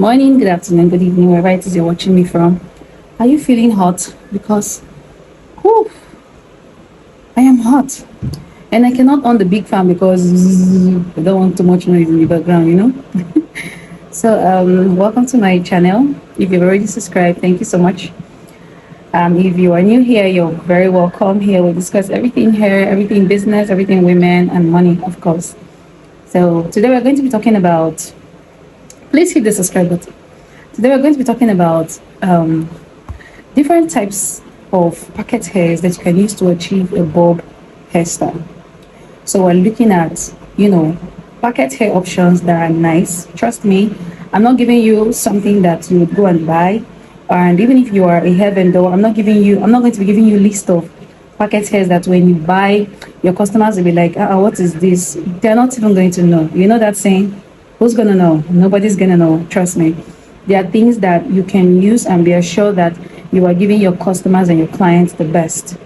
morning, good afternoon, good evening, wherever it is you're watching me from. Are you feeling hot? Because, whew, I am hot. And I cannot on the big fan because I don't want too much noise in the background, So, welcome to my channel. If you've already subscribed, thank you so much. If you are new here, you're very welcome. Here we discuss everything hair, everything business, everything women, and money, of course. So, today we're going to be talking about, please hit the subscribe button. Today we're going to be talking about different types of packet hairs that you can use to achieve a bob hairstyle. So we're looking at, packet hair options that are nice. Trust me, I'm not giving you something that you would go and buy. And even if you are a hair vendor, I'm not going to be giving you a list of packet hairs that when you buy, your customers will be like, what is this? They're not even going to know. You know that saying? Who's gonna know? Nobody's gonna know. Trust me. There are things that you can use and be assured that you are giving your customers and your clients the best.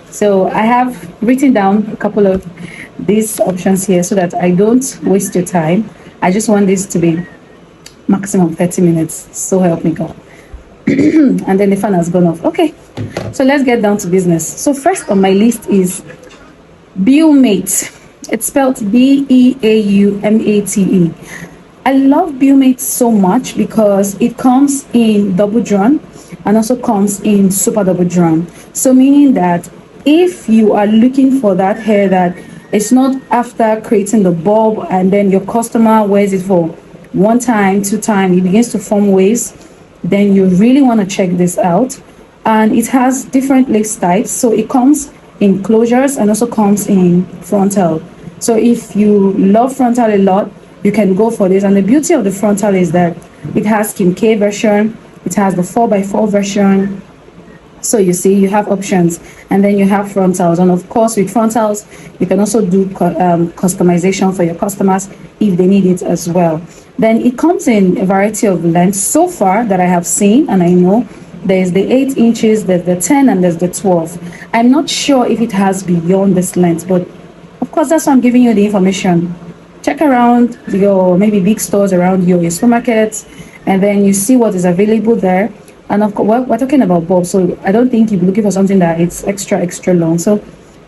So I have written down a couple of these options here so that I don't waste your time. I just want this to be maximum 30 minutes. So help me God. And then the fan has gone off. Okay, so let's get down to business. So first on my list is Bumate. It's spelled Beaumate. I love Bumate so much because it comes in double drawn and also comes in super double drawn. So meaning that if you are looking for that hair that it's not after creating the bob and then your customer wears it for one time, two times, it begins to form waves, then you really want to check this out. And it has different lace types. So it comes in closures and also comes in frontal. So if you love frontal a lot, you can go for this. And the beauty of the frontal is that it has Kim K version, it has the 4x4 version. So you see, you have options, and then you have frontals. And of course, with frontals, you can also do customization for your customers if they need it as well. Then it comes in a variety of lengths so far that I have seen, and I know there's the 8 inches, there's the 10, and there's the 12. I'm not sure if it has beyond this length, but of course, that's why I'm giving you the information. Check around your maybe big stores around your supermarkets, and then you see what is available there. And of course, we're talking about bob, so I don't think you're looking for something that it's extra long. So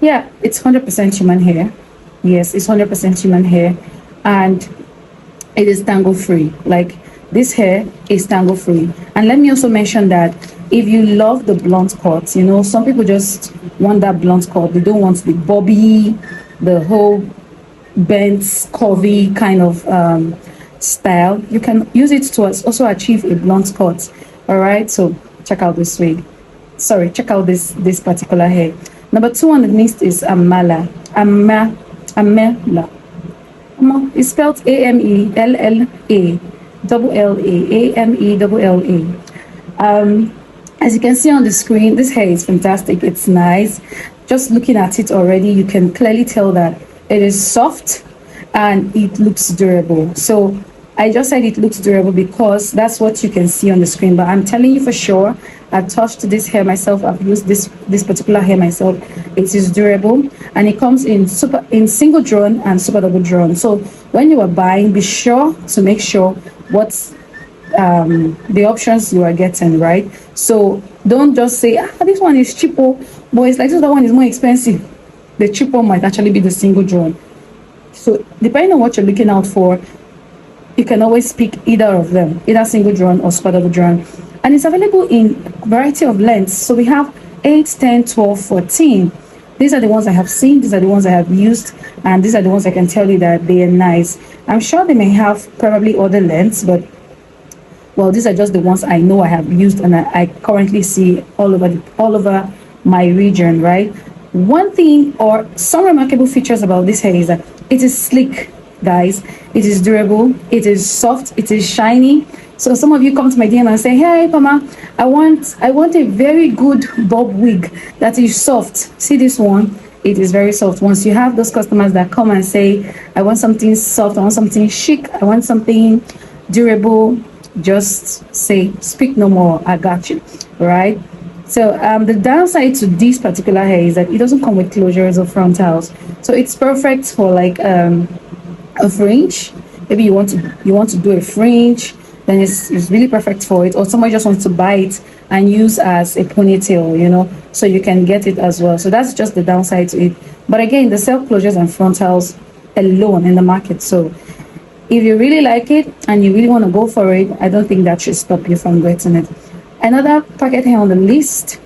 yeah, it's 100% human hair. Yes, it's 100% human hair, and it is tangle free. Like, this hair is tangle free. And let me also mention that if you love the blunt cut, some people just want that blunt cut. They don't want the bobby, the whole bent, curvy kind of style. You can use it to also achieve a blunt cut. All right, so check out this wig. Sorry, check out this particular hair. Number 2 on the list is Amala. Amala. It's spelled Amella. Amella. As you can see on the screen, this hair is fantastic. It's nice. Just looking at it already, you can clearly tell that it is soft and it looks durable. So I just said it looks durable because that's what you can see on the screen, but I'm telling you for sure, I've touched this hair myself, I've used this particular hair myself. It is durable, and it comes in single drawn and super double drawn. So when you are buying, be sure to make sure what's the options you are getting, right? So don't just say, this one is cheaper, but it's like this other one is more expensive. The cheaper might actually be the single drawn. So depending on what you're looking out for, you can always pick either of them, either single drawn or super double drawn. And it's available in a variety of lengths. So we have 8, 10, 12, 14. These are the ones I have seen, these are the ones I have used, and these are the ones I can tell you that they are nice. I'm sure they may have probably other lengths, but well, these are just the ones I know I have used and I currently see all over my region, right? One thing or some remarkable features about this hair is that it is sleek, guys. It is durable, it is soft, it is shiny. So some of you come to my DM and say, hey Pama, I want a very good bob wig that is soft. See this one? It is very soft. Once you have those customers that come and say, I want something soft, I want something chic, I want something durable, just say, speak no more, I got you. Right? So the downside to this particular hair is that it doesn't come with closures or frontals. So it's perfect for like a fringe. Maybe you want to do a fringe then it's really perfect for it. Or somebody just wants to buy it and use as a ponytail, so you can get it as well. So that's just the downside to it. But again, the self closures and frontals alone in the market. So if you really like it and you really want to go for it, I don't think that should stop you from getting it. Another packet here on the list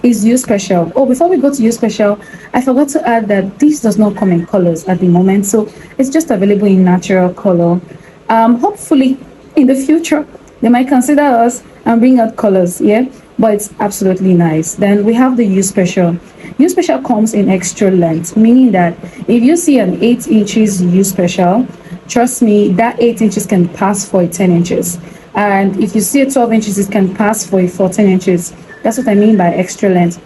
is U Special. Oh, before we go to U Special, I forgot to add that this does not come in colors at the moment, so it's just available in natural color. Hopefully in the future they might consider us and bring out colors, yeah, but it's absolutely nice. Then we have the U Special. U Special comes in extra length, meaning that if you see an 8 inches U Special, trust me, that 8 inches can pass for a 10 inches. And if you see a 12 inches, it can pass for a 14 inches. That's what I mean by extra length.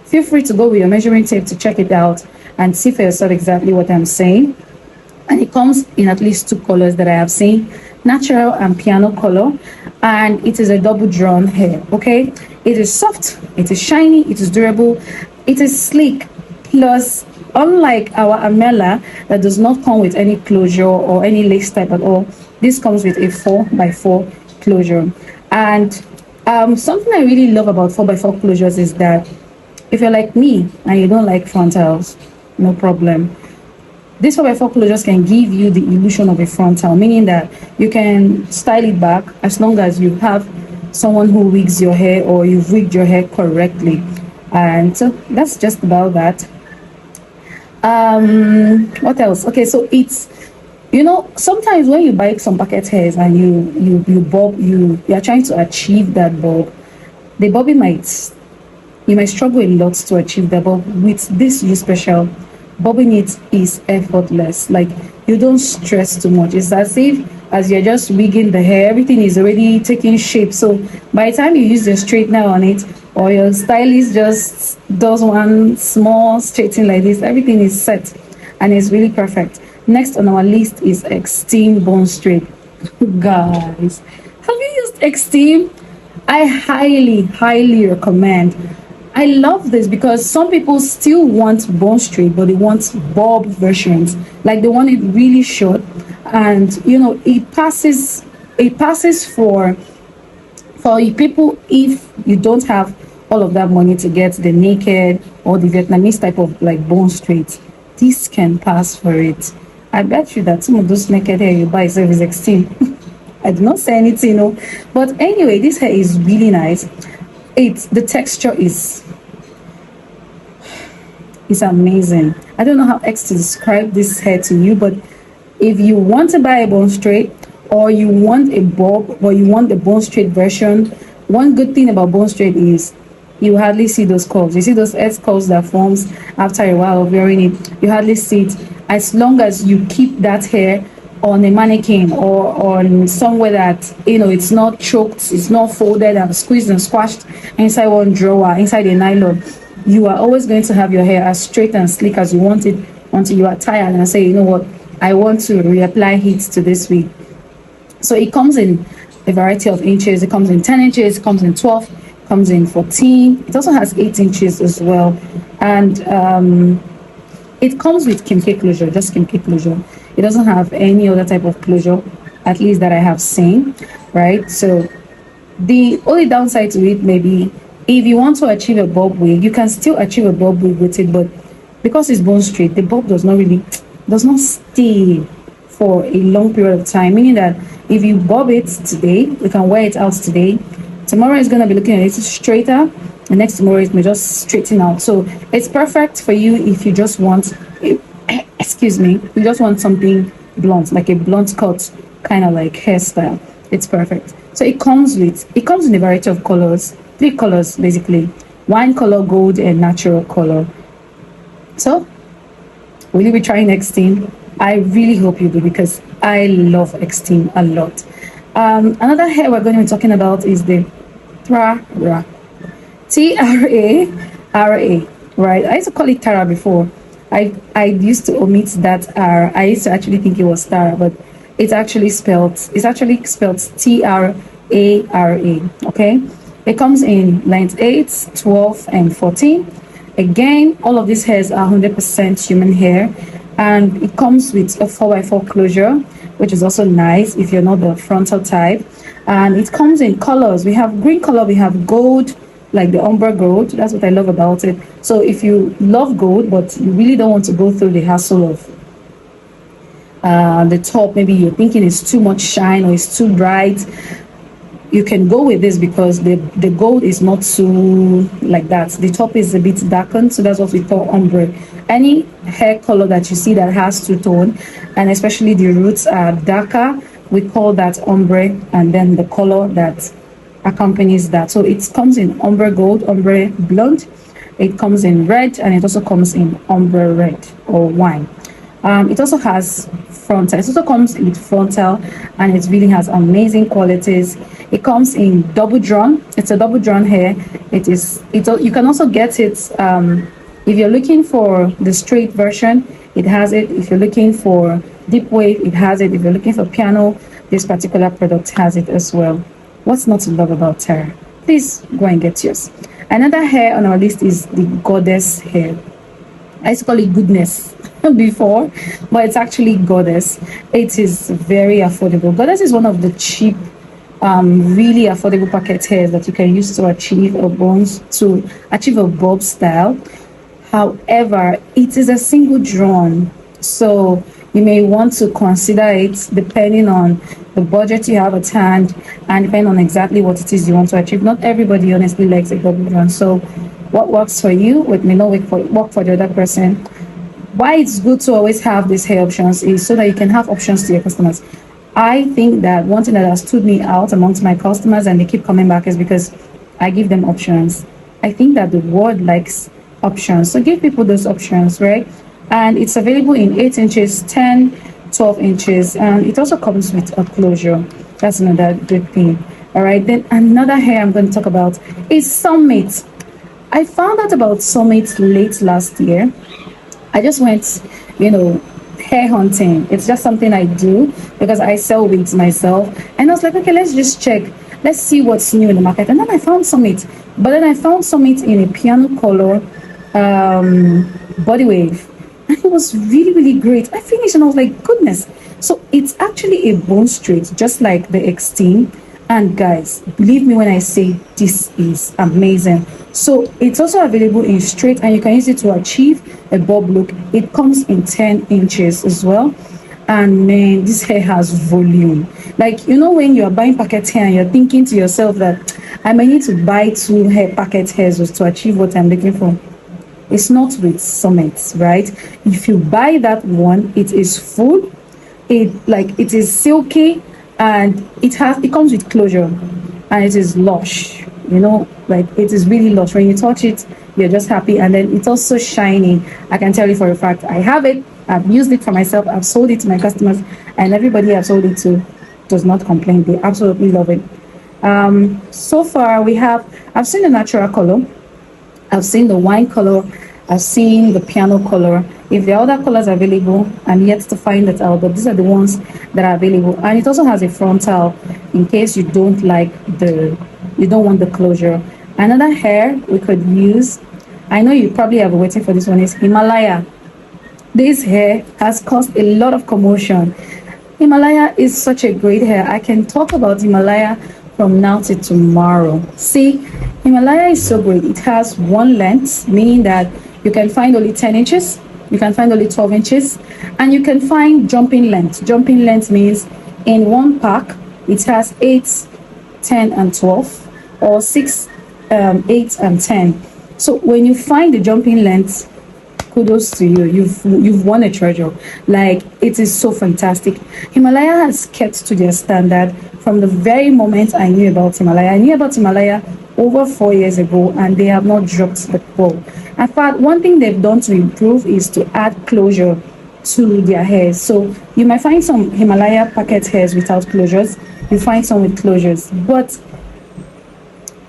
Feel free to go with your measuring tape to check it out and see for yourself exactly what I'm saying. And it comes in at least 2 colors that I have seen, natural and piano color, and it is a double drawn hair. Okay, it is soft, it is shiny, it is durable, it is sleek. Plus, unlike our Amala that does not come with any closure or any lace type at all, this comes with a 4x4 closure. And something I really love about 4x4 closures is that if you're like me and you don't like frontals, no problem. This 4x4 closures can give you the illusion of a frontal, meaning that you can style it back as long as you have someone who wigs your hair or you've wigged your hair correctly. And so that's just about that. What else? Okay, so it's, sometimes when you buy some bucket hairs and you bob, you are trying to achieve that bob, the bobbing you might struggle a lot to achieve that. But with this U Special, bobbing it is effortless. Like, you don't stress too much. It's as if as you're just wigging the hair, everything is already taking shape. So by the time you use your straightener on it, or your stylist just does one small straightening like this, everything is set and it's really perfect. Next on our list is Extreme Bone Straight. Guys, have you used Extreme? I highly recommend. I love this because some people still want bone straight, but they want bob versions. Like, they want it really short, and it passes for people if you don't have all of that money to get the naked or the Vietnamese type of like bone straight. This can pass for it. I bet you that some of those naked hair you buy is Extreme. I do not say anything, no. But anyway, this hair is really nice. The texture is amazing. I don't know how else to describe this hair to you, but if you want to buy a bone straight, or you want a bob, or you want the bone straight version, one good thing about bone straight is you hardly see those curls. You see those S curls that forms after a while of wearing it. You hardly see it, as long as you keep that hair on a mannequin or on somewhere that it's not choked, it's not folded and squeezed and squashed inside one drawer, inside a nylon. You are always going to have your hair as straight and sleek as you want it until you are tired and say, you know what, I want to reapply heat to this wig. So it comes in a variety of inches. It comes in 10 inches, it comes in 12, it comes in 14. It also has 8 inches as well. And it comes with kimchi closure, just kimchi closure. It doesn't have any other type of closure, at least that I have seen, right? So the only downside to it may be, if you want to achieve a bob wig, you can still achieve a bob wig with it, but because it's bone straight, the bob does not stay for a long period of time, meaning that if you bob it today, you can wear it out today, tomorrow is going to be looking a little straighter, and next tomorrow it may just straighten out. So it's perfect for you if you just want excuse me, you just want something blunt, like a blunt cut kind of like hairstyle. It's perfect. So it comes in a variety of colors, 3 colors basically: wine color, gold, and natural color. So will you be trying Extreme? I really hope you do, because I love Extreme a lot. Another hair we're going to be talking about is the Tra-Ra. T-R-A-R-A, right? I used to call it Tara before. I used to omit that R. I used to actually think it was Tara, but it's actually spelled T-R-A-R-A, okay? It comes in length 8, 12, and 14. Again, all of these hairs are 100% human hair. and it comes with a 4x4 closure, which is also nice if you're not the frontal type. And it comes in colors. We have green color, we have gold, like the umber gold. That's what I love about it. So if you love gold but you really don't want to go through the hassle of the top, maybe you're thinking it's too much shine or it's too bright, you can go with this because the gold is not too like that. The top is a bit darkened, so that's what we call ombre. Any hair color that you see that has two-tone, and especially the roots are darker, we call that ombre, and then the color that accompanies that. So it comes in ombre gold, ombre blonde, it comes in red, and it also comes in ombre red or wine. It also has frontal. It also comes with frontal, and it really has amazing qualities. It comes in double drawn. It's a double drawn hair. You can also get it if you're looking for the straight version. It has it. If you're looking for deep wave, it has it. If you're looking for piano, this particular product has it as well. What's not to love about her? Please go and get yours. Another hair on our list is the goddess hair. I used to call it goodness before, but it's actually goddess. It is very affordable. Goddess is one of the cheap, really affordable packet hairs that you can use to achieve a bob style. However, it is a single drawn, so you may want to consider it depending on the budget you have at hand and depending on exactly what it is you want to achieve. Not everybody honestly likes a double drawn, so what works for you may not work for the other person. Why it's good to always have these hair options is so that you can have options to your customers. I think that one thing that has stood me out amongst my customers and they keep coming back is because I give them options. I think that the world likes options, so give people those options, right? And it's available in 8 inches, 10, 12 inches, and it also comes with a closure. That's another good thing. All right, then another hair I'm going to talk about is Summit. I found out about Summit late last year. I just went, hair hunting. It's just something I do because I sell wigs myself. And I was like, okay, let's just check. Let's see what's new in the market. And then I found Summit. But then I found Summit in a piano color body wave. And it was really, really great. I finished and I was like, goodness. So it's actually a bone straight, just like the Extreme. And guys, believe me when I say this is amazing. So it's also available in straight, and you can use it to achieve a bob look. It comes in 10 inches as well. And man, this hair has volume. Like, when you're buying packet hair and you're thinking to yourself that I may need to buy 2 hair packet hairs to achieve what I'm looking for. It's not with Summit, right? If you buy that one, it is full. It is silky, and it comes with closure, and it is lush. It is really lush. When you touch it, you're just happy. And then it's also shiny. I can tell you for a fact, I have it. I've used it for myself. I've sold it to my customers, and everybody I've sold it to does not complain. They absolutely love it. So far I've seen the natural color, I've seen the wine color, I've seen the piano color. If there are other colors available, I'm yet to find it out, but these are the ones that are available. And it also has a frontal in case you don't want the closure. Another hair we could use, I know you probably have been waiting for this one, is Himalaya. This hair has caused a lot of commotion. Himalaya is such a great hair. I can talk about Himalaya from now to tomorrow. See, Himalaya is so great. It has one length, meaning that you can find only 10 inches, you can find only 12 inches, and you can find jumping length. Jumping length means in one pack, it has 8, 10, and 12, or 6, 8, and 10. So when you find the jumping length, kudos to you. You've won a treasure. Like, it is so fantastic. Himalaya has kept to their standard from the very moment I knew about Himalaya. I knew about Himalaya over 4 years ago, and they have not dropped the ball. In fact, one thing they've done to improve is to add closure to their hairs. So you might find some Himalaya packet hairs without closures. You find some with closures, but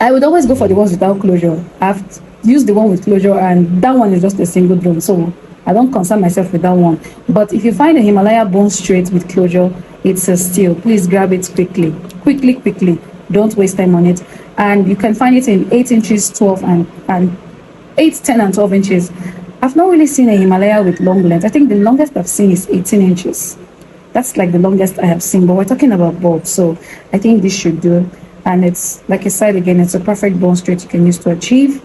I would always go for the ones without closure. I've used the one with closure, and that one is just a single drone, so I don't concern myself with that one. But if you find a Himalaya bone straight with closure, it's a steal. Please grab it quickly. Don't waste time on it. And you can find it in 8 inches, 12 and 8, 10, and 12 inches. I've not really seen a Himalaya with long length. I think the longest I've seen is 18 inches. That's like the longest I have seen, but we're talking about bob, so I think this should do. And it's, like I said again, it's a perfect bone straight you can use to achieve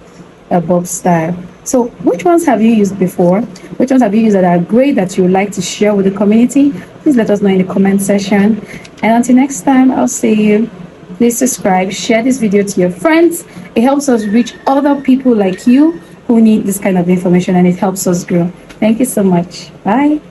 a bob style. So which ones have you used before? Which ones have you used that are great that you would like to share with the community? Please let us know in the comment section. And until next time, I'll see you. Please subscribe, share this video to your friends. It helps us reach other people like you who need this kind of information, and it helps us grow. Thank you so much. Bye.